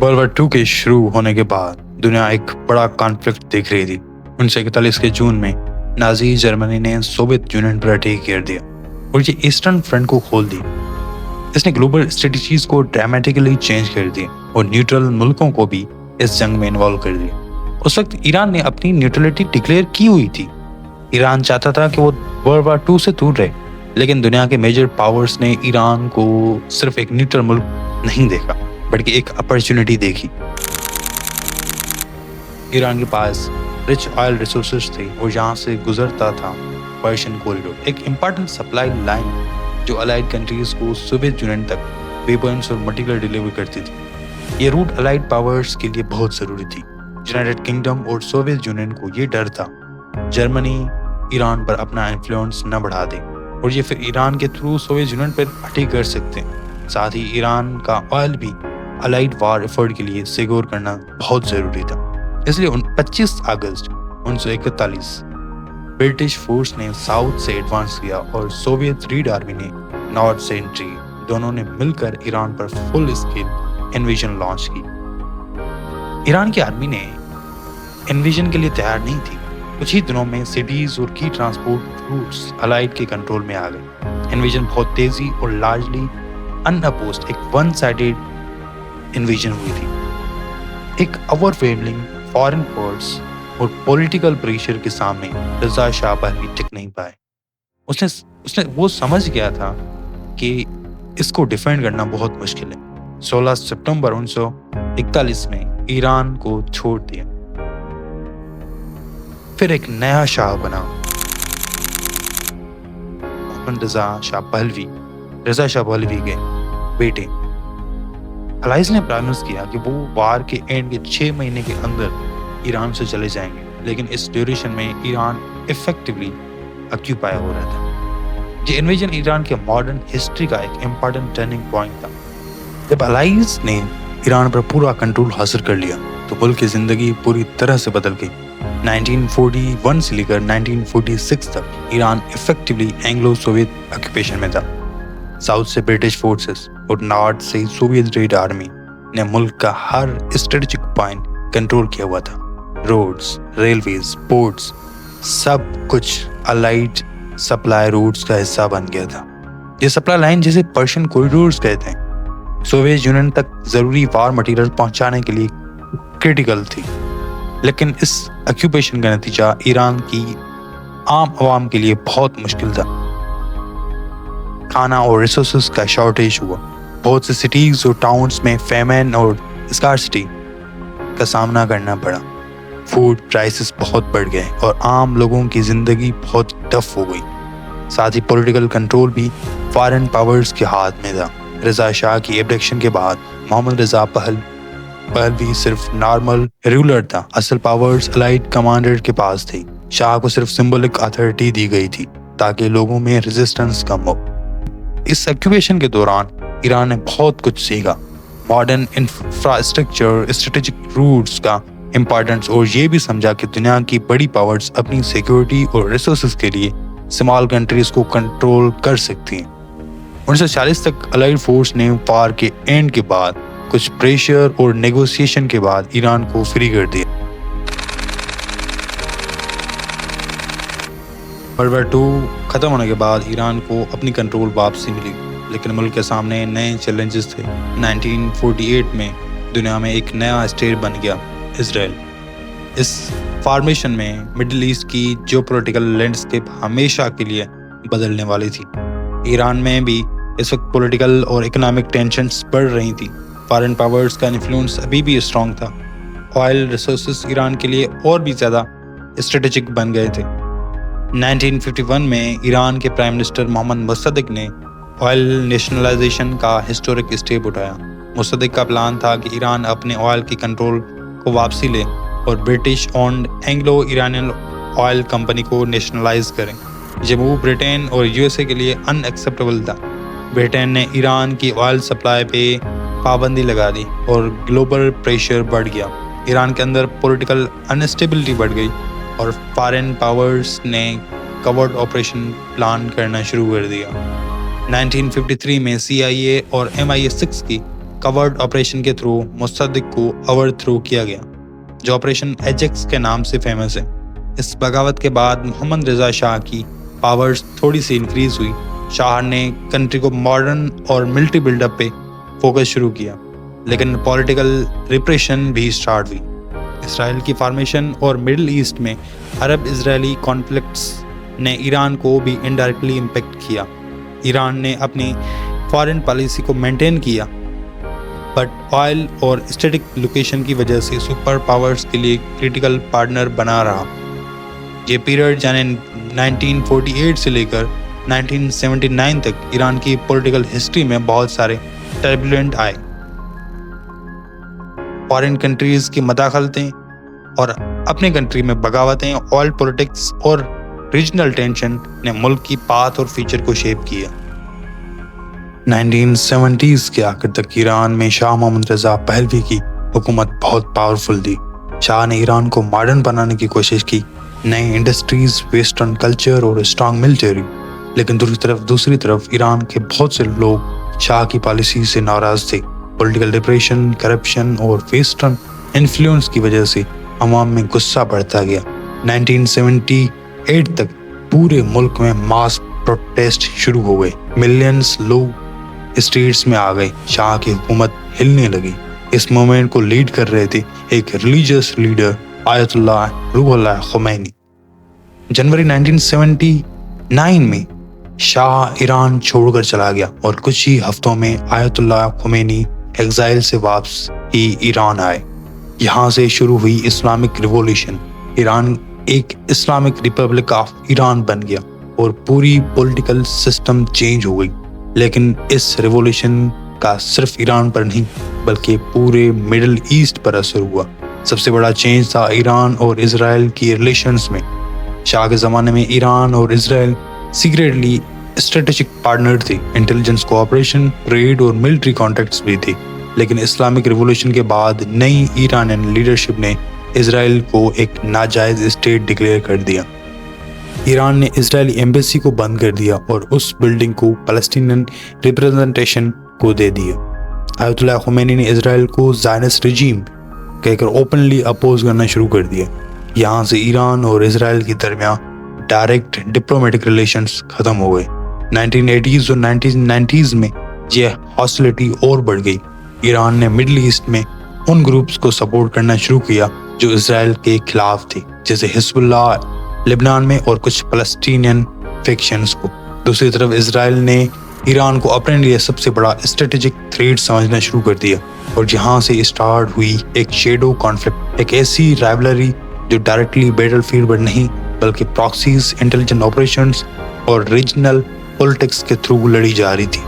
World war to के शुरू होने के बाद दुनिया एक बड़ा कॉन्फ्लिक्ट देख रही थी। 1941 के जून में नाजी जर्मनी ने सोवियत यूनियन पर अटैक कर दिया और ये ईस्टर्न फ्रंट को खोल दी। इसने ग्लोबल स्ट्रेटजीज को ड्रामेटिकली चेंज कर दिया और न्यूट्रल मुल्कों को भी इस जंग में इन्वॉल्व कर दिया। उस वक्त ईरान ने अपनी न्यूट्रलिटी डिक्लेयर की हुई थी। ईरान चाहता था कि वो वर्ल्ड वॉर टू से दूर रहे, लेकिन दुनिया के मेजर पावर्स ने ईरान को सिर्फ एक न्यूट्रल मुल्क नहीं देखा, बल्कि एक अपॉर्चुनिटी देखी। ईरान के पास रिच ऑयल रिसोर्सेज थे और यहाँ से गुजरता था पर्शियन कॉरिडोर, एक इम्पॉर्टेंट सप्लाई लाइन जो अलाइड कंट्रीज को सोवियत यूनियन तक वेपन्स और मटेरियल डिलीवर करती थी। ये रूट अलाइड पावर्स के लिए बहुत ज़रूरी थी। यूनाइटेड किंगडम और सोवियत यूनियन को ये डर था जर्मनी ईरान पर अपना इन्फ्लुएंस न बढ़ा दे और ये फिर ईरान के थ्रू सोवियत यूनियन पर अटैक कर सकते हैं। साथ ही ईरान का ऑयल भी अलाइड वार एफर्ट के लिए सिक्योर करना बहुत ज़रूरी था। इसलिए 25 अगस्त 1941 ब्रिटिश फोर्स ने साउथ से एडवांस किया और सोवियत रीड आर्मी ने नॉर्थ से एंट्री। दोनों ने मिलकर ईरान पर फुल स्केल इन्वेजन लॉन्च की। ईरान की आर्मी ने इन्वेजन के लिए तैयार नहीं थी। कुछ ही दिनों में सिटीज और की ट्रांसपोर्ट रूट्स अलाइड के कंट्रोल में आ गए। इन्वेजन बहुत तेजी और लार्जली अनअपोज्ड एक वन साइडेड इन्वेजन हुई थी। एक ओवरवेलमिंग फॉरेन फोर्स और पॉलिटिकल प्रेशर के सामने रजा शाह पहलवी टिक नहीं पाए। उसने वो समझ गया था कि इसको डिफेंड करना बहुत मुश्किल है। 16 सितंबर 1941 में ईरान को छोड़ दिया। फिर एक नया शाह बना मोहम्मद रजा शाह पहलवी के बेटे। अलाइज ने प्रॉमिस किया कि वो वार के एंड के 6 महीने के अंदर ईरान से चले जाएंगे, लेकिन इस ड्यूरेशन में ईरान इफेक्टिवली ऑक्यूपाई हो रहा था। ये इन्वेजन ईरान के मॉडर्न हिस्ट्री का एक इम्पॉर्टेंट टर्निंग पॉइंट था। जब अलाइज ने ईरान पर पूरा कंट्रोल हासिल कर लिया तो मुल्क की जिंदगी पूरी तरह से बदल गई। 1941 से लेकर 1946 तक Iran effectively Anglo Soviet occupation में था। साउथ से ब्रिटिश फोर्सेस और नॉर्थ से सोवियत रेड आर्मी ने मुल्क का हर स्ट्रेटेजिक पॉइंट कंट्रोल किया हुआ था। रोड्स, रेलवेज, पोर्ट्स, सब कुछ अलाइड सप्लाई रूट्स का हिस्सा बन गया था। ये सप्लाई लाइन जिसे पर्शियन कॉरिडोर्स कहते हैं, सोवियत यूनियन तक जरूरी वार मटेरियल पहुंचाने के लिए क्रिटिकल थी। लेकिन इस ऑक्यूपेशन का नतीजा ईरान की आम आवाम के लिए बहुत मुश्किल था। खाना और रिसोर्सेज का शॉर्टेज हुआ। बहुत से सिटीज और टाउन्स में फेमेन और स्कार्सिटी का सामना करना पड़ा। फूड प्राइसेस बहुत बढ़ गए और आम लोगों की जिंदगी बहुत टफ हो गई। साथ ही पॉलिटिकल कंट्रोल भी फॉरेन पावर्स के हाथ में था। रजा शाह की एब्डक्शन के बाद मोहम्मद रजा पहलवी सिर्फ नॉर्मल रूलर था। असल पावर्स अलाइड कमांडर के पास थी। शाह को सिर्फ सिंबॉलिक अथॉरिटी दी गई थी ताकि लोगों में रेजिस्टेंस कम हो। इस ऑक्यूपेशन के दौरान ईरान ने बहुत कुछ सीखा। मॉडर्न इंफ्रास्ट्रक्चर, स्ट्रेटेजिक रूट्स का इम्पोर्टेंस और ये भी समझा कि दुनिया की बड़ी पावर्स अपनी सिक्योरिटी और रिसोर्सेज के लिए स्मॉल कंट्रीज को कंट्रोल कर सकती हैं। 1940 तक अलाइड फोर्स ने वार के एंड के बाद कुछ प्रेशर और नेगोशिएशन के बाद ईरान को फ्री कर दिया। वर्ल्ड वॉर टू खत्म होने के बाद ईरान को अपनी कंट्रोल वापसी मिली, लेकिन मुल्क के सामने नए चैलेंजेस थे। 1948 में दुनिया में एक नया स्टेट बन गया, इजराइल। इस फॉर्मेशन में मिडिल ईस्ट की जियोपॉलिटिकल लैंडस्केप हमेशा के लिए बदलने वाली थी। ईरान में भी इस वक्त पॉलिटिकल और इकोनॉमिक टेंशन्स बढ़ रही थी। फॉरेन पावर्स का इन्फ्लुएंस अभी भी स्ट्रॉन्ग था। ऑयल रिसोर्सेज ईरान के लिए और भी ज़्यादा स्ट्रेटेजिक बन गए थे। 1951 में ईरान के प्राइम मिनिस्टर मोहम्मद मुसद्दिक ने ऑयल नेशनलाइजेशन का हिस्टोरिक स्टेप उठाया। मुसद्दिक का प्लान था कि ईरान अपने ऑयल की कंट्रोल को वापसी ले और British owned Anglo Iranian oil company को नेशनलाइज करें। ये मूव ब्रिटेन और यूएसए के लिए अनएक्सेप्टेबल था। ब्रिटेन ने ईरान की ऑयल सप्लाई पे पाबंदी लगा दी और ग्लोबल प्रेशर बढ़ गया। ईरान के अंदर पॉलिटिकल अनस्टेबिलिटी बढ़ गई और फॉरेन पावर्स ने कवर्ड ऑपरेशन प्लान करना शुरू कर दिया। 1953 में CIA और MI6 की कवर्ड ऑपरेशन के थ्रू मुसद्दिक को ओवरथ्रो किया गया, जो ऑपरेशन एजेक्स के नाम से फेमस है। इस बगावत के बाद मोहम्मद रज़ा शाह की पावर्स थोड़ी सी इंक्रीज हुई। शाह ने कंट्री को मॉडर्न और मिलिट्री बिल्डअप पे फोकस शुरू किया, लेकिन पॉलिटिकल रिप्रेशन भी स्टार्ट हुई। इसराइल की फॉर्मेशन और मिडिल ईस्ट में अरब इजरायली कॉन्फ्लिक्ट्स ने ईरान को भी इनडायरेक्टली इम्पेक्ट किया। ईरान ने अपनी फॉरेन पॉलिसी को मेंटेन किया, बट ऑयल और स्टैटिक लोकेशन की वजह से सुपर पावर्स के लिए क्रिटिकल पार्टनर बना रहा। ये पीरियड यानी 1948 से लेकर 1979 तक ईरान की पॉलिटिकल हिस्ट्री में बहुत सारे टर्बुलेंट आए। फॉरेन कंट्रीज की मदाखलतें और अपने कंट्री में बगावतें, ऑयल पॉलिटिक्स और रीजनल टेंशन ने मुल्क की पाथ और फ्यूचर को शेप किया। 1970s के आखिर तक ईरान में शाह मोहम्मद रज़ा पहलवी की हुकूमत बहुत पावरफुल थी। शाह ने ईरान को मॉडर्न बनाने की कोशिश की, नई इंडस्ट्रीज, वेस्टर्न कल्चर और स्ट्रॉन्ग मिलिट्री। लेकिन दूसरी तरफ ईरान के बहुत से लोग शाह की पॉलिसी से नाराज थे। पॉलिटिकल डिप्रेशन, करप्शन और वेस्टर्न इन्फ्लुएंस की वजह से अवाम में गुस्सा बढ़ता गया। 1978 तक पूरे मुल्क में मास प्रोटेस्ट शुरू हो गए। मिलियंस लोग स्ट्रीट्स में आ गए। शाह की हुकूमत हिलने लगी। इस मूवमेंट को लीड कर रहे थे एक religious leader Ayatollah Ruhollah Khomeini. जनवरी 1979 में शाह ईरान छोड़कर चला गया और कुछ ही हफ्तों में आयतुल्लाह खुमैनी एग्जाइल से वापस ही ईरान आए। यहाँ से शुरू हुई इस्लामिक रिवॉल्यूशन। ईरान एक इस्लामिक रिपब्लिक ऑफ ईरान बन गया और पूरी पॉलिटिकल सिस्टम चेंज हो गई। लेकिन इस रिवॉल्यूशन का सिर्फ ईरान पर नहीं बल्कि पूरे मिडिल ईस्ट पर असर हुआ। सबसे बड़ा चेंज था ईरान और इजराइल की रिलेशंस में। शाह के ज़माने में ईरान और इजराइल सीक्रेटली स्ट्रेटेजिक पार्टनर थे। इंटेलिजेंस कोऑपरेशन, ट्रेड और मिलिट्री कॉन्टैक्ट्स भी थे। लेकिन इस्लामिक रिवॉल्यूशन के बाद नई ईरानियन लीडरशिप ने इजराइल को एक नाजायज स्टेट डिक्लेयर कर दिया। ईरान ने इजरायली एम्बेसी को बंद कर दिया और उस बिल्डिंग को पैलेस्टीनियन रिप्रेजेंटेशन को दे दिया। आयतुल्लाह खुमैनी ने इजराइल को ज़ायनिस्ट रिजीम कहकर ओपनली अपोज करना शुरू कर दिया। यहाँ से ईरान और इजराइल के दरमियान डायरेक्ट डिप्लोमेटिक रिलेशंस खत्म हो गए। 1980s और 1990s में यह हॉस्टिलिटी और बढ़ गई। ईरान ने मिडिल ईस्ट में उन ग्रुप्स को सपोर्ट करना शुरू किया जो इजराइल के खिलाफ थे, जैसे हिजबुल्लाह लेबनान में और कुछ पैलेस्टीनियन फैक्शंस को। दूसरी तरफ इजराइल ने ईरान को अपने लिए सबसे बड़ा स्ट्रेटेजिक थ्रेट समझना शुरू कर दिया और यहाँ से स्टार्ट हुई एक शेडो कॉन्फ्लिक्ट, एक ऐसी राइवलरी जो डायरेक्टली बैटलफील्ड पर नहीं बल्कि प्रॉक्सीज, इंटेलिजेंट ऑपरेशंस और रीजनल पॉलिटिक्स के थ्रू लड़ी जा रही थी।